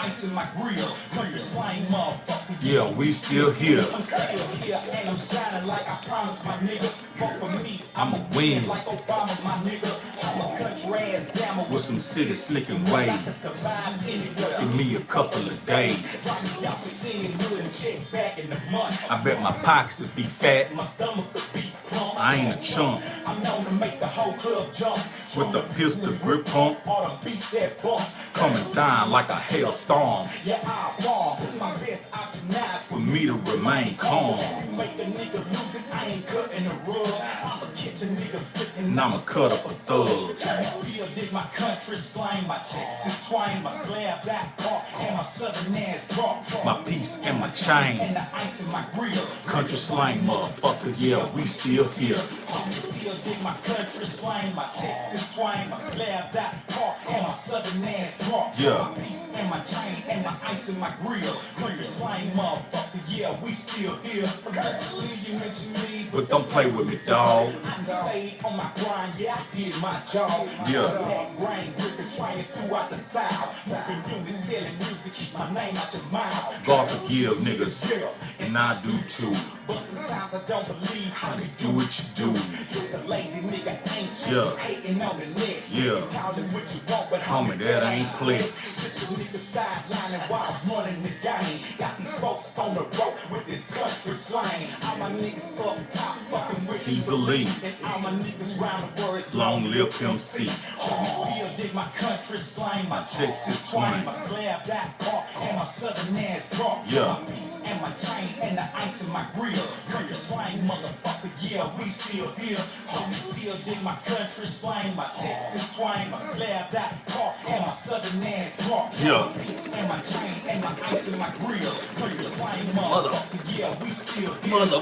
ice in my grill. Country slang motherfucker. Yeah, we still here. I'm still here and I'm shining like I promised my nigga. Fuck for me, I'ma win like Obama, my nigga. I'm a country ass gamma with some city slicking ways. I can survive anywhere. Give me a couple of days. Drop me out for any hood and check back in the month. I bet my pockets would be fat. My stomach could be plump. I ain't a chump. I'm known to make the whole club jump. With the pistol grip pump, All the beats that bump. coming down like a hailstorm. Yeah, I bomb. My best option now For me to remain calm. you make a nigga lose it. I ain't cutting the rug. I'ma catch a nigga slipping. And I'ma cut up a thug. I still dig my country slang, my Texas twang, my slab back part, and my southern ass drop. My piece and my chain. And the ice in my grill. Country slang, motherfucker, yeah, we still here. I still dig my country slang, my Texas twang, my slab back part, and my southern ass drop. Yeah. My piece and my chain, and the ice in my grill. Country slang, motherfucker, yeah, we still here. Eventually you mention me, But don't play with me, dawg. I stayed on my grind, yeah, I did my job. Yeah. That grain gripping, swinging throughout the south. Moving units, selling music, keep my name out your mouth. God forgive niggas, Yeah, and I do too. but sometimes I don't believe how you Do what you do. You's a lazy nigga, ain't you? Yeah. Hating on the next. Yeah. Call it what you want, but Homie, that ain't flex. Just a nigga sidelining while I'm running the game. Got these folks on the road with this country slang. All my niggas up top fucking with Hezeleo. And all my niggas round the world is Long lip MC. Still dig my country slang, my Texas twang. my slab that part, and my southern ass drop. Yeah. My piece and my chain and the ice in my grill. Country slang, motherfucker, yeah, we still here. So we still dig my country slang, my Texas twang, my slab that part, and my southern ass drop. Yeah. My piece and my chain and the ice in my grill. Country slang, motherfucker, yeah, we still here. Mother.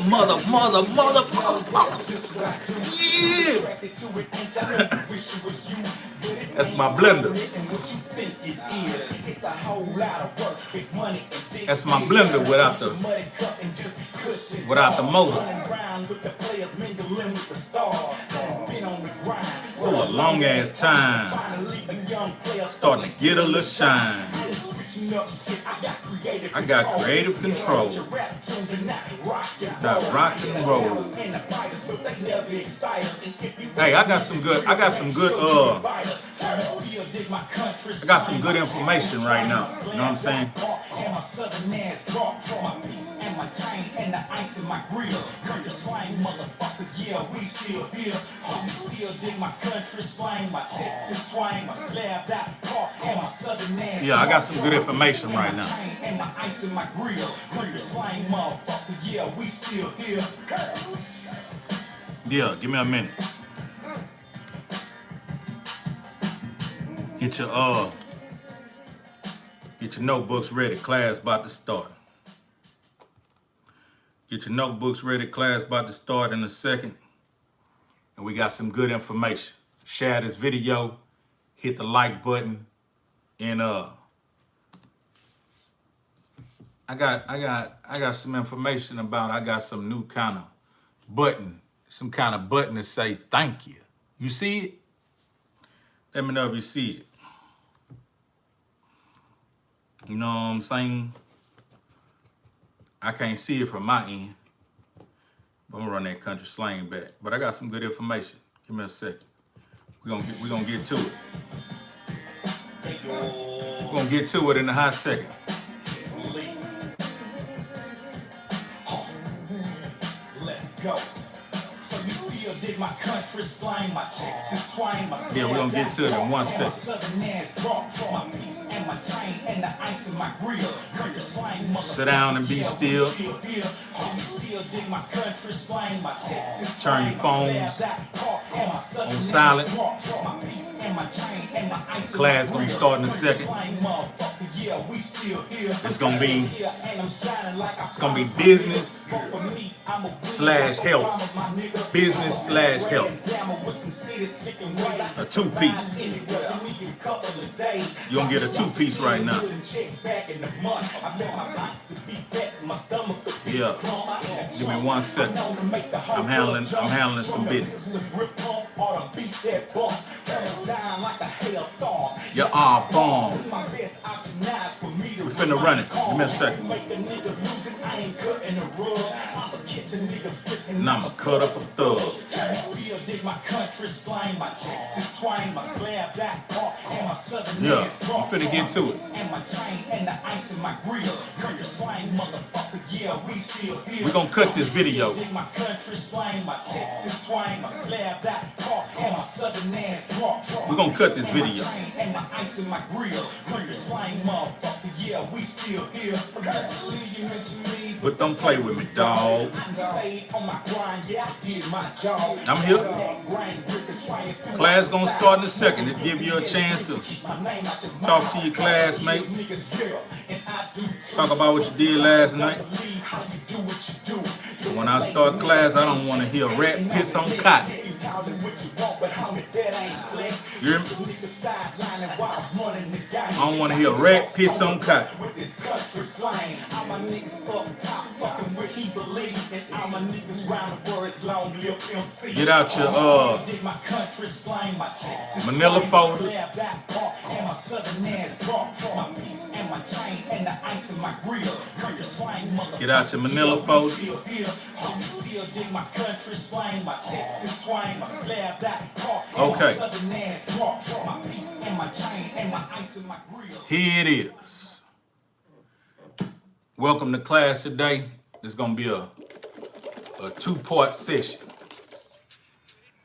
Just what I do. Yeah. Attracted to it, ain't I? Wish it was you. But it That's ain't my blender. and what you think it is. It's a whole lot of work, big money and big That's my deals. blender without the- Muddy cup and just cushions. without the motor. Running around with the players, mingling with the stars. Been on the grind For a long ass time. Trying to leave a young player Starting to get a little shine. I ain't switching up shit. I got creative control. Your rap tunes and not rock and Not roll. rock and roll. And the fighters, but they never excite us. And if you Hey, I got some good I got some good information right now. You know what I'm saying? And my southern ass drop, my piece and my chain and the ice in my grill. Country slang, motherfucker, yeah, we still here. So we still dig my country slang, my Texas twang, my slab that part, and my southern ass. Yeah, I got some good information right now. And the ice in my grill. Country slang, motherfucker, yeah, we still here. Yeah, give me a minute. Get your notebooks ready. Class about to start. Get your notebooks ready. Class about to start in a second. And we got some good information. Share this video. Hit the like button. And I got some information about I got some new kind of button. Some kind of button to say thank you. You see it? Let me know if you see it. You know what I'm saying? I can't see it from my end. But I'm gonna run that country slang back. But I got some good information. Give me a second. We're gonna get to it. We're gonna get to it in a hot second. Let's go. So you still dig my country slang, my Texas twang, my Yeah, we're gonna get to it in 1 second. southern ass drop, my piece and my chain and the ice in my grill. Country slang, motherfucker. Sit down and be still. So you still dig my country slang, my Texas Turn your phones on silent. Class gonna start in a second. It's gonna be business slash health. Business slash health. A two-piece. You're gonna get a two-piece right now. Yeah. Give me 1 second. I'm handling some business. You're all bomb. finna run it. Give me a second. Make a nigga lose it, I ain't cutting the rug. I'ma catch a nigga slipping, And I'ma cut up a thug. Still dig my country slang, my Texas twang, my slab back part, and my southern Yeah, ass I'm drop. finna get to it. And my chain and the ice in my grill. Country slang, motherfucker, yeah, we still here. We gonna cut this video. Dig my country slang, my Texas twang, my slab back part, and my southern ass drop. We gonna cut this video. And my ice in my grill. Country slang, motherfucker, yeah, we still here. But don't play with me, dawg. I stayed on my grind, yeah, I did my job. I'm here. Class gonna start in a second. It give you a chance to talk to your classmate. Talk about what you did last night. But when I start class, I don't want to hear rat piss on cotton. You hear me? I don't want to hear rat piss on cotton. Get out your manila folders. Get out your manila folders. Okay. Here it is. Welcome to class today. It's gonna be a two-part session.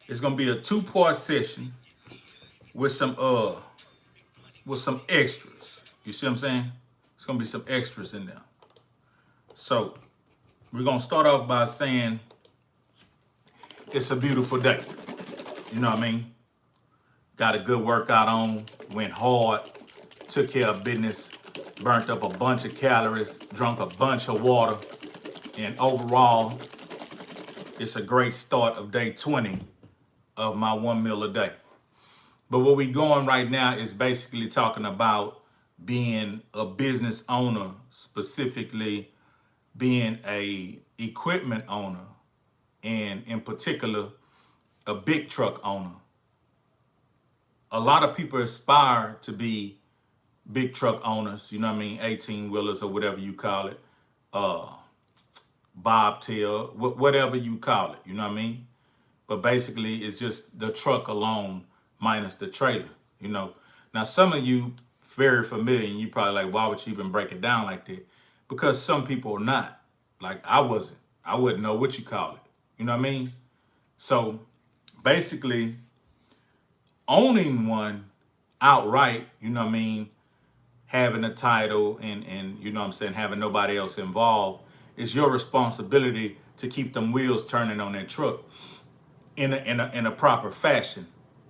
It's gonna be a two-part session with some extras. You see what I'm saying? It's gonna be some extras in there. So we're gonna start off by saying it's a beautiful day. You know what I mean? Got a good workout on, went hard, took care of business, burnt up a bunch of calories, drunk a bunch of water, and overall, it's a great start of day 20 of my 1 meal a day. But what we're going right now is basically talking about being a business owner, specifically being a equipment owner, and in particular, a big truck owner. A lot of people aspire to be big truck owners, you know what I mean, 18-wheelers or whatever you call it, bobtail, whatever you call it, you know what I mean? But basically, it's just the truck alone minus the trailer, you know? Now, some of you very familiar, and you probably like, why would you even break it down like that? Because some people are not. Like, I wasn't. I wouldn't know what you call it, you know what I mean? So, basically, owning one outright, you know what I mean, having a title and you know what I'm saying, having nobody else involved, it's your responsibility to keep them wheels turning on that truck in a proper fashion.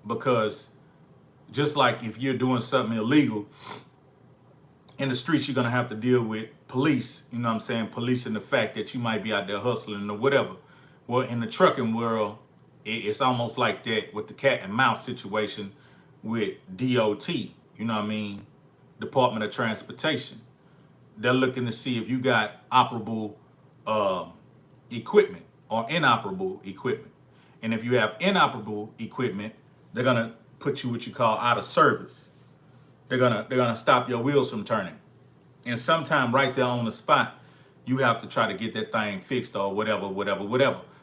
Because just like if you're doing something illegal in the streets, you're gonna have to deal with police, you know what I'm saying, policing the fact that you might be out there hustling or whatever. Well, in the trucking world, it's almost like that with the cat and mouse situation with DOT, you know what I mean, Department of Transportation. They're looking to see if you got operable equipment or inoperable equipment. And if you have inoperable equipment, they're gonna put you what you call out of service. They're gonna stop your wheels from turning. And sometime right there on the spot, you have to try to get that thing fixed or whatever.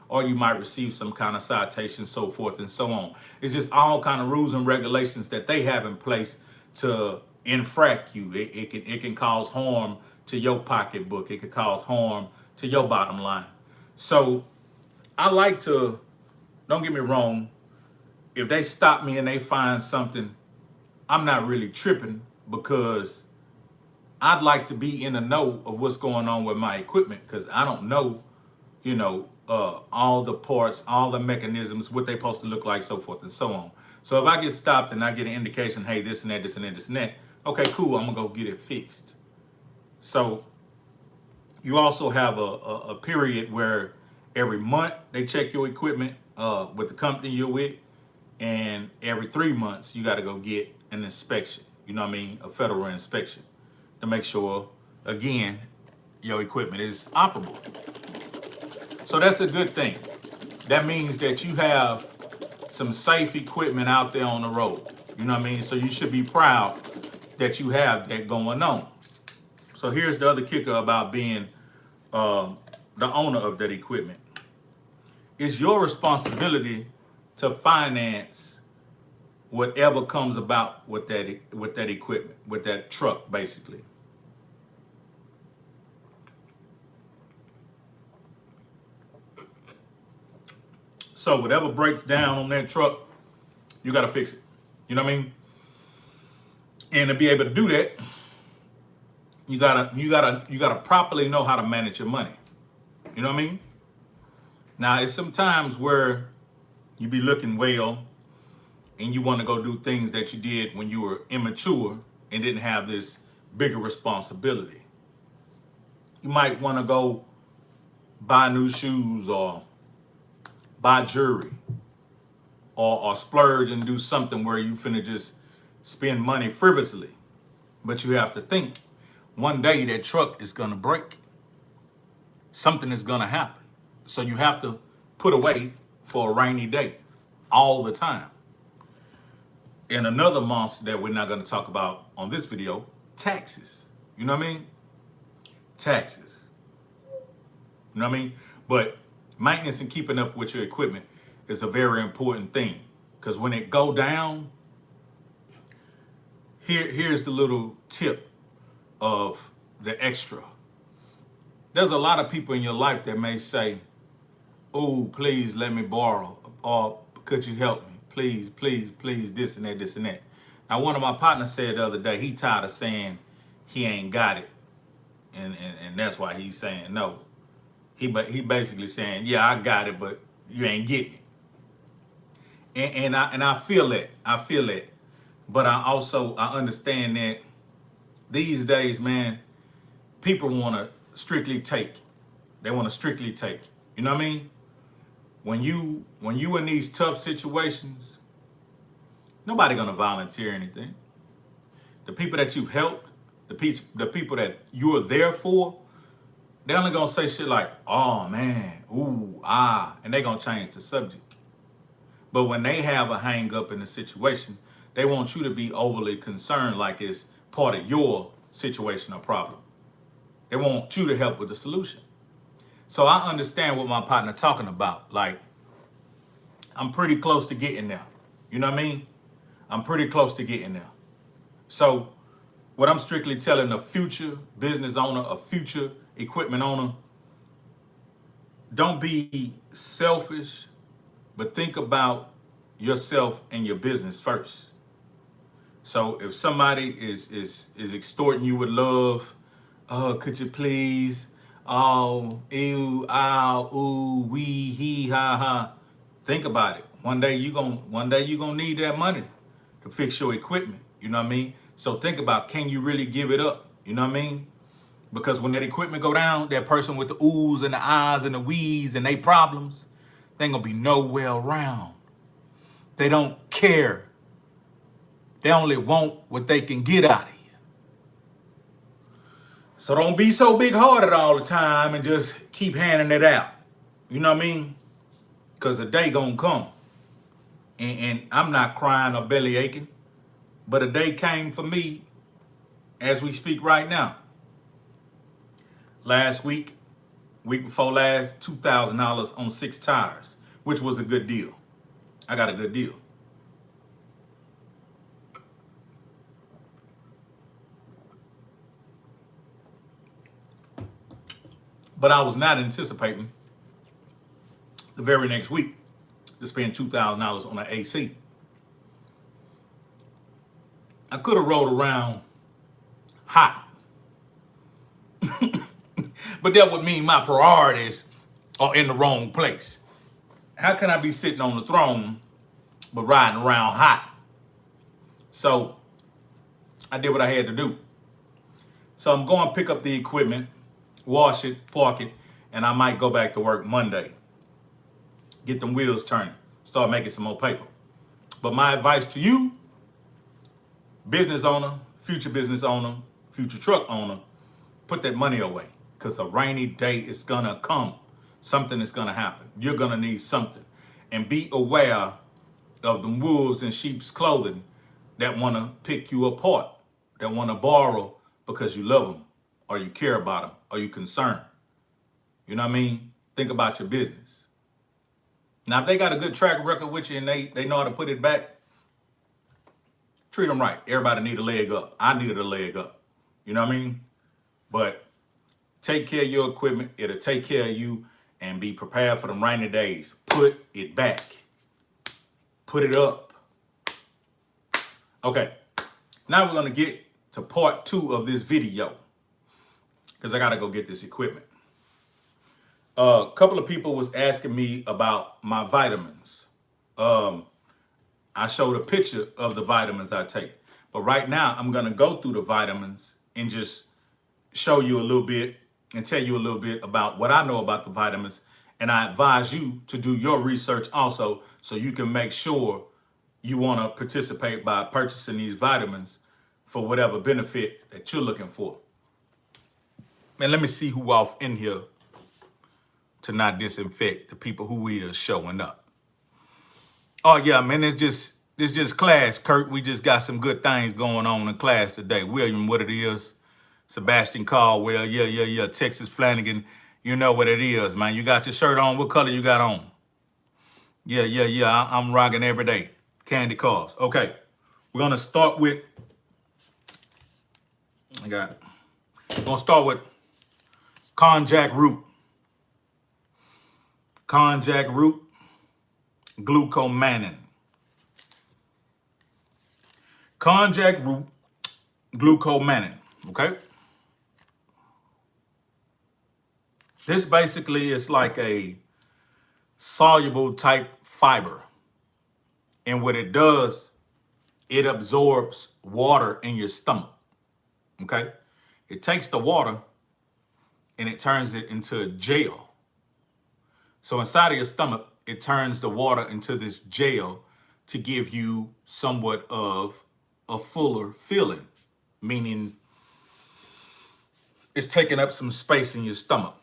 Or you might receive some kind of citation, so forth and so on. It's just all kind of rules and regulations that they have in place to infract you. It can cause harm to your pocketbook. It could cause harm to your bottom line. So I like to, don't get me wrong, if they stop me and they find something, I'm not really tripping, because I'd like to be in the know of what's going on with my equipment, because I don't know, you know, all the parts, all the mechanisms, what they're supposed to look like, so forth and so on. So if I get stopped and I get an indication, hey, this and that, this and that, this and that, okay, cool, I'm gonna go get it fixed. So you also have a period where every month they check your equipment with the company you're with, and every 3 months you gotta go get an inspection, you know what I mean, a federal inspection, to make sure, again, your equipment is operable. So that's a good thing. That means that you have some safe equipment out there on the road. You know what I mean? So you should be proud that you have that going on. So here's the other kicker about being the owner of that equipment. It's your responsibility to finance whatever comes about with that equipment, with that truck, basically. So whatever breaks down on that truck, you got to fix it. You know what I mean? And to be able to do that, you gotta properly know how to manage your money. You know what I mean? Now, it's sometimes where you be looking well and you want to go do things that you did when you were immature and didn't have this bigger responsibility. You might want to go buy new shoes or buy jewelry or splurge and do something where you finna just spend money frivolously. But you have to think, one day that truck is gonna break. Something is gonna happen. So you have to put away for a rainy day all the time. And another monster that we're not gonna talk about on this video, taxes. You know what I mean? Taxes. You know what I mean? But maintenance and keeping up with your equipment is a very important thing. Because when it go down, here's the little tip of the extra. There's a lot of people in your life that may say, "Oh, please let me borrow," or "Could you help me? Please, please, please, this and that, this and that." Now, one of my partners said the other day, he tired of saying he ain't got it. And that's why he's saying no. He basically saying, "Yeah, I got it, but you ain't getting it." And I feel that. I feel that. But I understand that these days, man, people want to strictly take. They want to strictly take. You know what I mean? When you in these tough situations, nobody gonna volunteer anything. The people that you've helped, the people that you're there for, they're only gonna say shit like, "Oh man, ooh, ah," and they gonna change the subject. But when they have a hang up in the situation, they want you to be overly concerned like it's part of your situation or problem. They want you to help with the solution. So I understand what my partner talking about. Like, I'm pretty close to getting there. You know what I mean? I'm pretty close to getting there. So what I'm strictly telling a future business owner, a future equipment owner, don't be selfish, but think about yourself and your business first. So if somebody is extorting you with love, "Oh, could you please? Oh, ew, ow, ooh, wee, he, ha, ha." Think about it. One day you gonna need that money to fix your equipment. You know what I mean? So think about, can you really give it up? You know what I mean? Because when that equipment go down, that person with the oohs and the ahs and the wees and they problems, they ain't gonna be nowhere around. They don't care. They only want what they can get out of you. So don't be so big-hearted all the time and just keep handing it out. You know what I mean? Because the day gonna come. And I'm not crying or belly aching, but a day came for me as we speak right now. Last week before last, $2,000 on 6 tires, which was a good deal. I got a good deal. But I was not anticipating the very next week to spend $2,000 on an AC. I could have rolled around hot, but that would mean my priorities are in the wrong place. How can I be sitting on the throne but riding around hot? So I did what I had to do. So I'm going to pick up the equipment, wash it, park it, and I might go back to work Monday. Get them wheels turning, start making some more paper. But my advice to you, business owner, future truck owner, put that money away, because a rainy day is gonna come. Something is gonna happen. You're gonna need something. And be aware of the wolves in sheep's clothing that wanna pick you apart, that wanna borrow because you love them. or you care about them, or you concerned. You know what I mean? Think about your business. Now, if they got a good track record with you and they know how to put it back, treat them right. Everybody need a leg up. I needed a leg up. You know what I mean? But take care of your equipment. It'll take care of you, and be prepared for them rainy days. Put it back. Put it up. Okay. Now we're going to get to part 2 of this video, because I got to go get this equipment. A couple of people was asking me about my vitamins. I showed a picture of the vitamins I take. But right now, I'm going to go through the vitamins and just show you a little bit and tell you a little bit about what I know about the vitamins. And I advise you to do your research also, so you can make sure you want to participate by purchasing these vitamins for whatever benefit that you're looking for. Man, let me see who off in here to not disinfect the people who is showing up. Oh yeah, man, it's just class, Kurt. We just got some good things going on in class today. William, what it is? Sebastian Caldwell, yeah. Texas Flanagan, you know what it is, man. You got your shirt on. What color you got on? Yeah. I'm rocking every day. Candy cars. Okay, we're gonna start with. We're gonna start with konjac root. Konjac root, glucomannan. Konjac root, glucomannan. Okay. This basically is like a soluble type fiber. And what it does, it absorbs water in your stomach. Okay? It takes the water and it turns it into gel. So inside of your stomach, it turns the water into this gel to give you somewhat of a fuller feeling, meaning it's taking up some space in your stomach.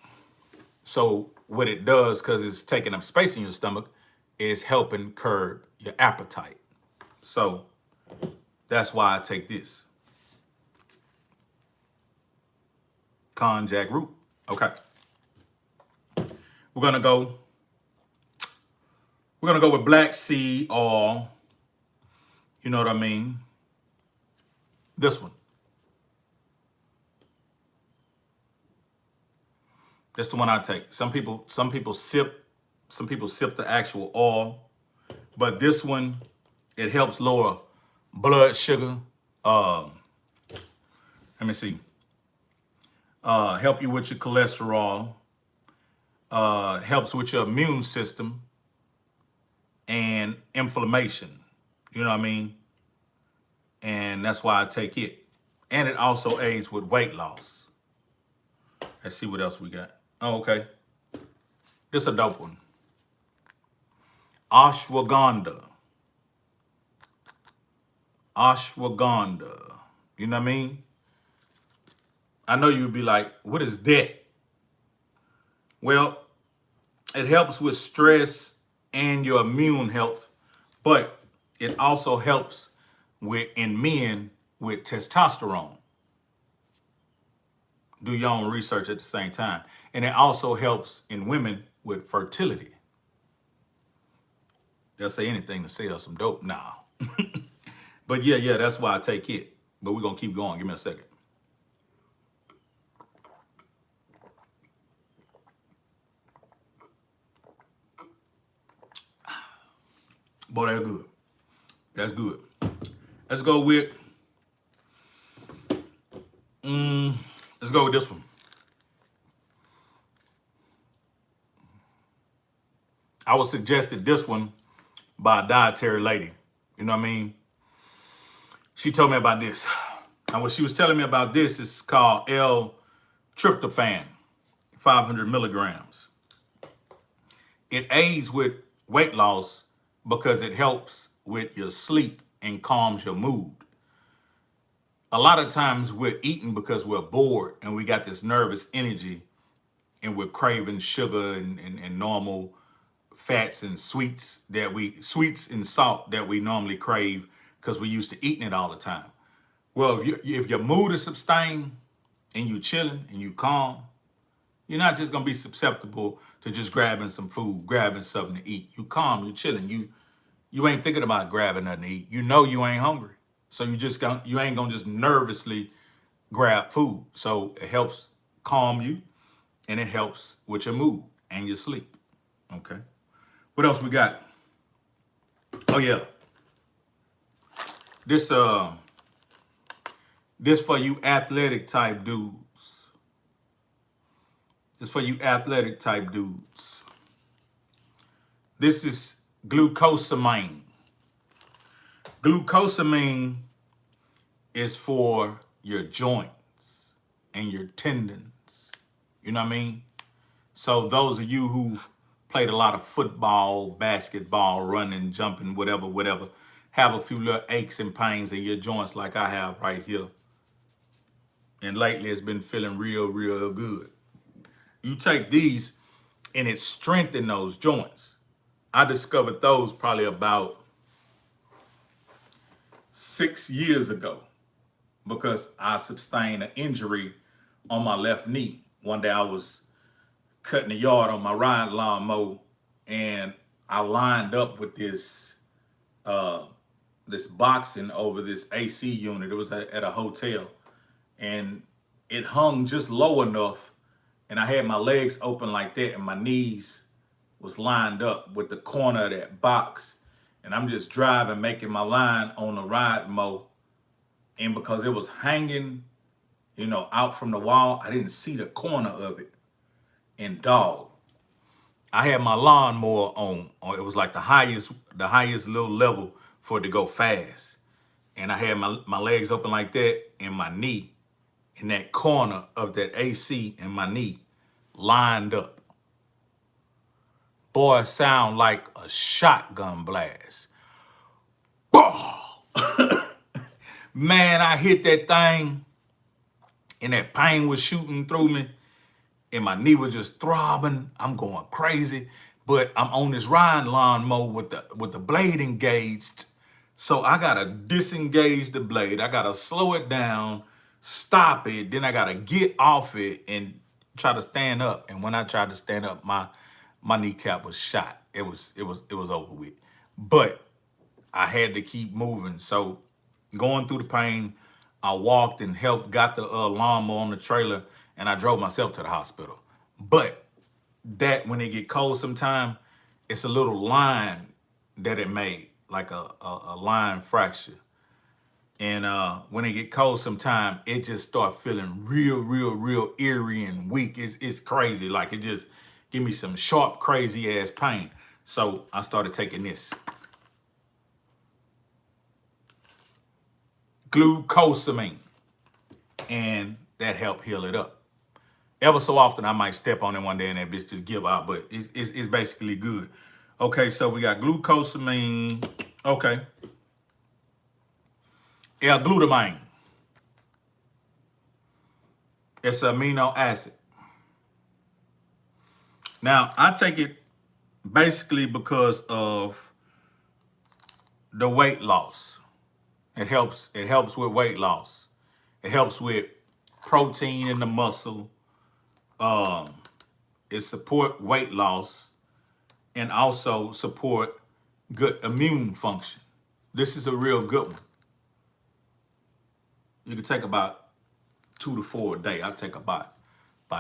So what it does, because it's taking up space in your stomach, is helping curb your appetite. So that's why I take this. Konjac root. Okay. We're gonna go with black seed oil. You know what I mean? This one. That's the one I take. Some people sip the actual oil, but this one, it helps lower blood sugar. Let me see. Help you with your cholesterol. Helps with your immune system and inflammation. You know what I mean? And that's why I take it. And it also aids with weight loss. Let's see what else we got. Oh, okay. This is a dope one. Ashwagandha. Ashwagandha. You know what I mean? I know you'd be like, what is that? Well, it helps with stress and your immune health, but it also helps in men with testosterone. Do your own research at the same time. And it also helps in women with fertility. They'll say anything to sell some dope now. But yeah, that's why I take it. But we're going to keep going. Give me a second. Boy, that's good. That's good. Let's go with this one. I was suggested this one by a dietary lady. You know what I mean? She told me about this. And what she was telling me about this is called L-tryptophan, 500 milligrams. It aids with weight loss because it helps with your sleep and calms your mood. A lot of times we're eating because we're bored and we got this nervous energy and we're craving sugar and normal fats and sweets and salt that we normally crave because we're used to eating it all the time. Well, if your mood is sustained and you chilling and you calm, you're not just gonna be susceptible to just grabbing some food, grabbing something to eat. You calm, you chilling, you ain't thinking about grabbing nothing to eat. You know you ain't hungry. So you ain't gonna just nervously grab food. So it helps calm you and it helps with your mood and your sleep. Okay. What else we got? Oh yeah. This this for you athletic type dudes. This for you athletic type dudes. This is glucosamine. Glucosamine is for your joints and your tendons. You know what I mean? So those of you who've played a lot of football, basketball, running, jumping, whatever, have a few little aches and pains in your joints like I have right here. And lately it's been feeling real good. You take these and it strengthens those joints. I discovered those probably about 6 years ago because I sustained an injury on my left knee. One day I was cutting the yard on my ride lawnmower and I lined up with this this boxing over this AC unit. It was at a hotel and it hung just low enough and I had my legs open like that and my knees was lined up with the corner of that box. And I'm just driving, making my line on the ride mower. And because it was hanging, you know, out from the wall, I didn't see the corner of it. And dog, I had my lawnmower on. It was like the highest little level for it to go fast. And I had my legs open like that and my knee in that corner of that AC and my knee lined up. Boy, it sound like a shotgun blast. Man, I hit that thing and that pain was shooting through me and my knee was just throbbing. I'm going crazy, but I'm on this riding lawnmower with the blade engaged. So I gotta disengage the blade. I gotta slow it down, stop it. Then I gotta get off it and try to stand up. And when I tried to stand up, my kneecap was shot. It was over with. But I had to keep moving. So going through the pain, I walked and helped, got the lawnmower on the trailer, and I drove myself to the hospital. But that when it get cold sometime, it's a little line that it made, like a line fracture. And when it get cold sometime, it just start feeling real eerie and weak. It's crazy. Like it just give me some sharp, crazy ass pain. So I started taking this. Glucosamine. And that helped heal it up. Ever so often, I might step on it one day and that bitch just give out, but it's basically good. Okay, so we got glucosamine. Okay. L-glutamine. It's an amino acid. Now, I take it basically because of the weight loss. It helps with weight loss. It helps with protein in the muscle. It support weight loss and also support good immune function. This is a real good one. You can take about 2 to 4 a day. I take about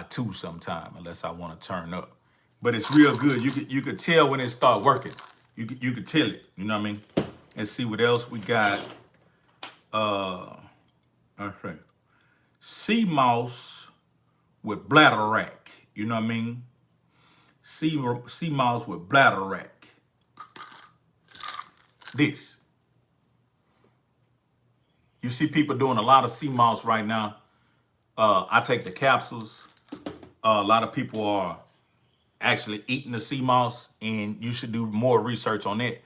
2 sometime unless I want to turn up. But it's real good. You could tell when it start working. You could tell it. You know what I mean? Let's see what else we got. Okay. Sea moss with bladder wrack. You know what I mean? Sea moss with bladder wrack. This. You see people doing a lot of sea moss right now. I take the capsules. A lot of people are actually eating the sea moss, and you should do more research on it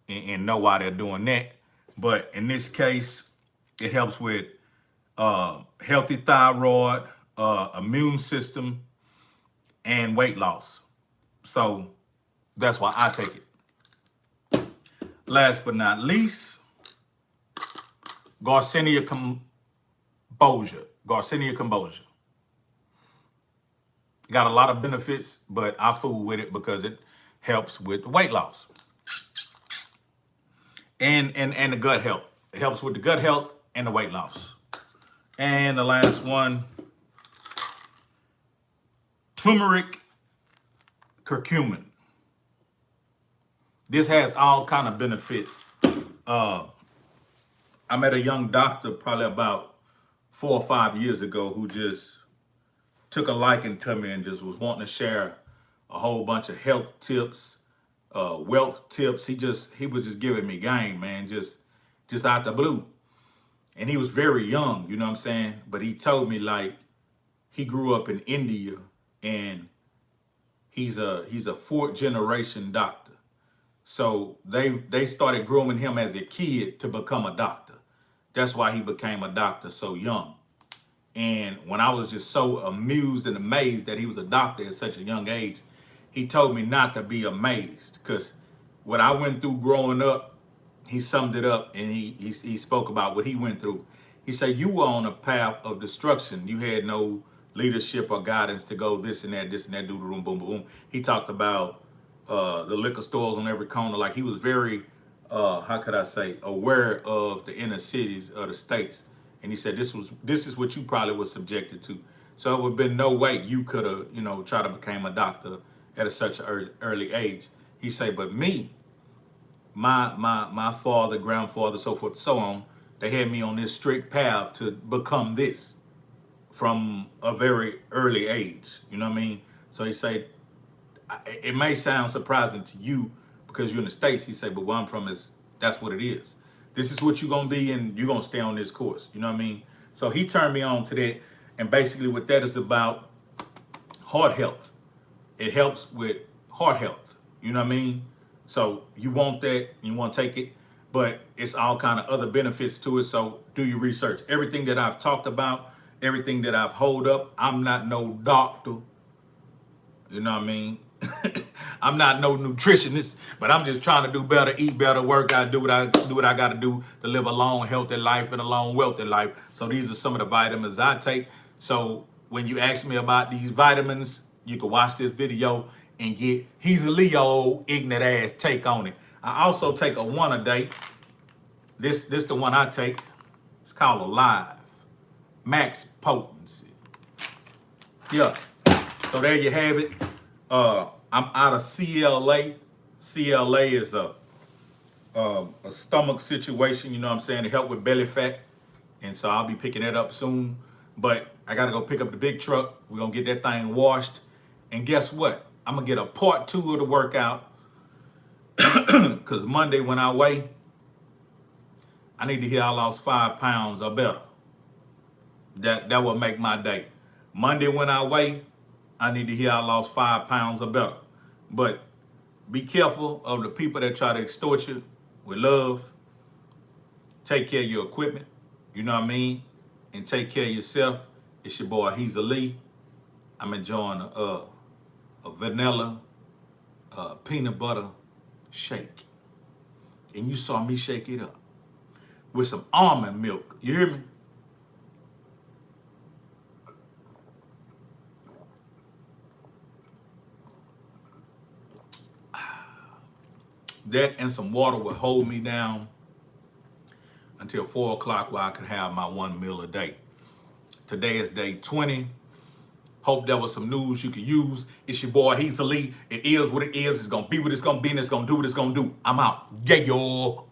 and know why they're doing that. But in this case, it helps with healthy thyroid, immune system, and weight loss. So that's why I take it. Last but not least, Garcinia cambogia. Garcinia cambogia. Got a lot of benefits, but I fool with it because it helps with weight loss and the gut health. It helps with the gut health and the weight loss. And the last one, turmeric curcumin. This has all kind of benefits. I met a young doctor probably about 4 or 5 years ago who just took a liking to me and just was wanting to share a whole bunch of health tips, wealth tips. He was just giving me game, man, just out the blue. And he was very young, you know what I'm saying? But he told me like he grew up in India and he's a fourth generation doctor. So they started grooming him as a kid to become a doctor. That's why he became a doctor so young. And when I was just so amused and amazed that he was a doctor at such a young age, he told me not to be amazed because what I went through growing up, he summed it up and he spoke about what he went through. He said, you were on a path of destruction. You had no leadership or guidance to go this and that, do the boom, boom, boom. He talked about the liquor stores on every corner. Like he was very, how could I say, aware of the inner cities of the states. And he said, this is what you probably was subjected to. So it would have been no way you could have, tried to become a doctor at such an early age. He said, but me, my father, grandfather, so forth, so on, they had me on this strict path to become this from a very early age. You know what I mean? So he said, it may sound surprising to you because you're in the States. He said, but where I'm from is, that's what it is. This is what you're going to be and you're going to stay on this course. You know what I mean? So he turned me on to that. And basically what that is about, heart health. It helps with heart health. You know what I mean? So you want that, you want to take it, but it's all kind of other benefits to it. So do your research. Everything that I've talked about, everything that I've hold up, I'm not no doctor. You know what I mean? I'm not no nutritionist, but I'm just trying to do better, eat better, work out, do what I got to do to live a long, healthy life and a long, wealthy life. So these are some of the vitamins I take. So when you ask me about these vitamins, you can watch this video and get Hezeleo ignorant ass take on it. I also take a one a day. This the one I take. It's called Alive. Max potency. Yeah. So there you have it. I'm out of CLA. CLA is a stomach situation, you know what I'm saying, to help with belly fat. And so I'll be picking that up soon. But I got to go pick up the big truck. We're going to get that thing washed. And guess what? I'm going to get a part 2 of the workout. Because Monday when I weigh, I need to hear I lost 5 pounds or better. That will make my day. Monday when I weigh, I need to hear I lost 5 pounds or better. But be careful of the people that try to extort you with love. Take care of your equipment, you know what I mean? And take care of yourself. It's your boy Hezeleo. I'm enjoying a vanilla peanut butter shake. And you saw me shake it up with some almond milk. You hear me? That and some water will hold me down until 4 o'clock where I can have my one meal a day. Today is day 20. Hope there was some news you could use. It's your boy Hezeleo. It is what it is. It's going to be what it's going to be and it's going to do what it's going to do. I'm out. Yeah, yo.